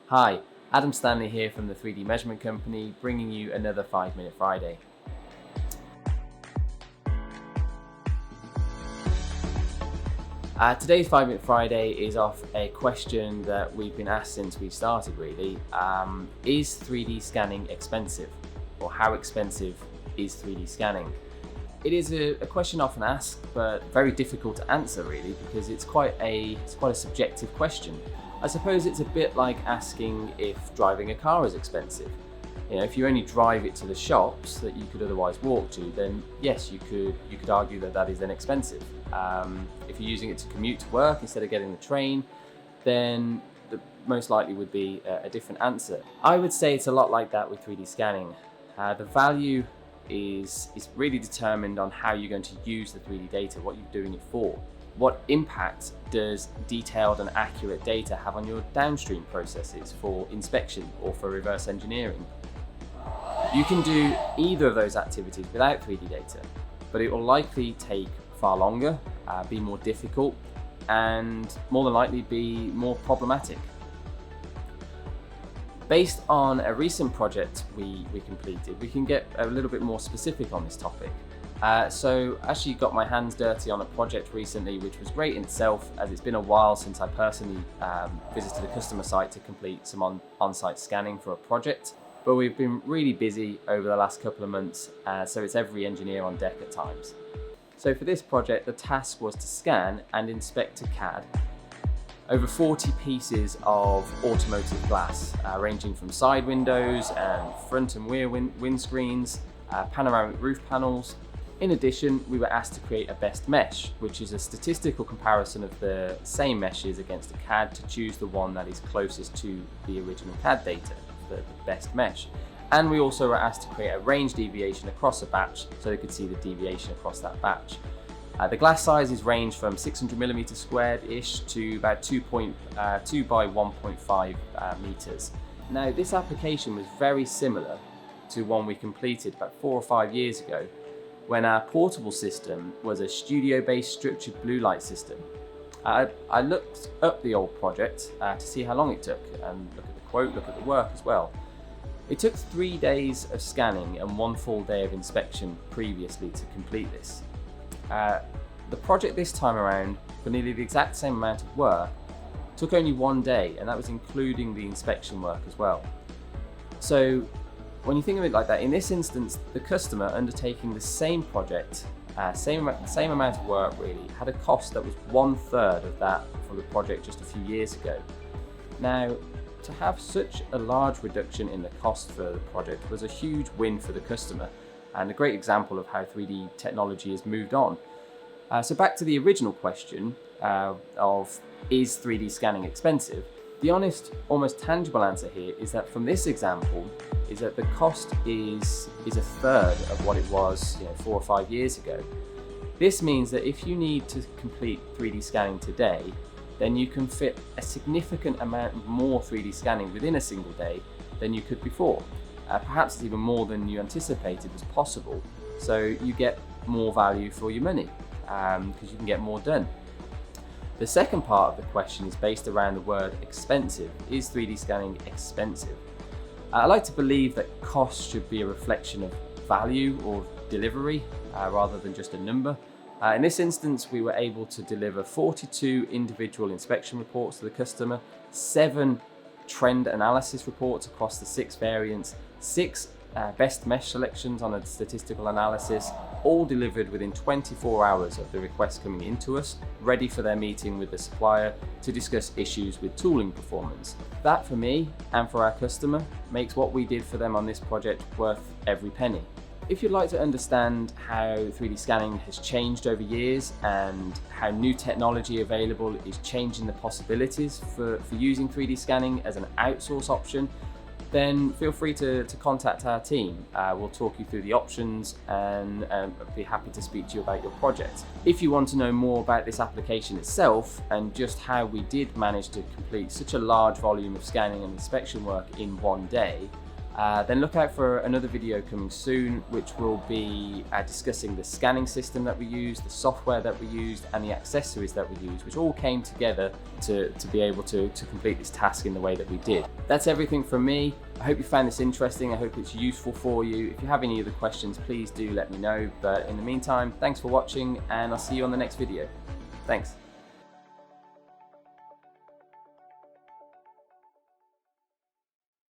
Hi, Adam Stanley here from the 3D Measurement Company, bringing you another 5-Minute Friday. Today's 5-Minute Friday is off a question that we've been asked since we started, really. Is 3D scanning expensive? Or how expensive is 3D scanning? It is a question often asked, but very difficult to answer, really, because it's quite a subjective question. I suppose it's a bit like asking if driving a car is expensive. If you only drive it to the shops that you could otherwise walk to, then yes, you could argue that is then expensive. If you're using it to commute to work instead of getting the train, then most likely would be a different answer. I would say it's a lot like that with 3D scanning. The value is really determined on how you're going to use the 3D data, what you're doing it for. What impact does detailed and accurate data have on your downstream processes for inspection or for reverse engineering? You can do either of those activities without 3D data, but it will likely take far longer, be more difficult, and more than likely be more problematic. Based on a recent project we completed, we can get a little bit more specific on this topic. So actually got my hands dirty on a project recently, which was great in itself, as it's been a while since I personally visited a customer site to complete some on-site scanning for a project. But we've been really busy over the last couple of months, so it's every engineer on deck at times. So for this project, the task was to scan and inspect to CAD over 40 pieces of automotive glass, ranging from side windows and front and rear windscreens, panoramic roof panels. In addition, we were asked to create a best mesh, which is a statistical comparison of the same meshes against a CAD to choose the one that is closest to the original CAD data, the best mesh. And we also were asked to create a range deviation across a batch so they could see the deviation across that batch. The glass sizes range from 600mm squared-ish to about 2 by 1.5 meters. Now, this application was very similar to one we completed about 4 or 5 years ago, when our portable system was a studio-based structured blue light system. I looked up the old project to see how long it took, and look at the quote, look at the work as well. It took 3 days of scanning and 1 full day of inspection previously to complete this. The project this time around, for nearly the exact same amount of work, took only 1 day, and that was including the inspection work as well. So when you think of it like that, in this instance, the customer undertaking the same project, same amount of work really, had a cost that was 1/3 of that for the project just a few years ago. Now, to have such a large reduction in the cost for the project was a huge win for the customer, and a great example of how 3D technology has moved on. So back to the original question of is 3D scanning expensive? The honest, almost tangible answer here is that from this example, is that the cost is 1/3 of what it was 4 or 5 years ago. This means that if you need to complete 3D scanning today, then you can fit a significant amount more 3D scanning within a single day than you could before. Perhaps it's even more than you anticipated was possible. So you get more value for your money because you can get more done. The second part of the question is based around the word expensive. Is 3D scanning expensive? I like to believe that cost should be a reflection of value or delivery rather than just a number. In this instance, we were able to deliver 42 individual inspection reports to the customer, 7 trend analysis reports across the 6 variants, 6 best mesh selections on a statistical analysis, all delivered within 24 hours of the request coming into us, ready for their meeting with the supplier to discuss issues with tooling performance. That, for me and for our customer, makes what we did for them on this project worth every penny. If you'd like to understand how 3D scanning has changed over years and how new technology available is changing the possibilities for using 3D scanning as an outsource option, then feel free to contact our team. We'll talk you through the options and be happy to speak to you about your project. If you want to know more about this application itself and just how we did manage to complete such a large volume of scanning and inspection work in 1 day, Then look out for another video coming soon, which will be discussing the scanning system that we used, the software that we used, and the accessories that we used, which all came together to be able to complete this task in the way that we did. That's everything from me. I hope you found this interesting. I hope it's useful for you. If you have any other questions, please do let me know. But in the meantime, thanks for watching, and I'll see you on the next video. Thanks.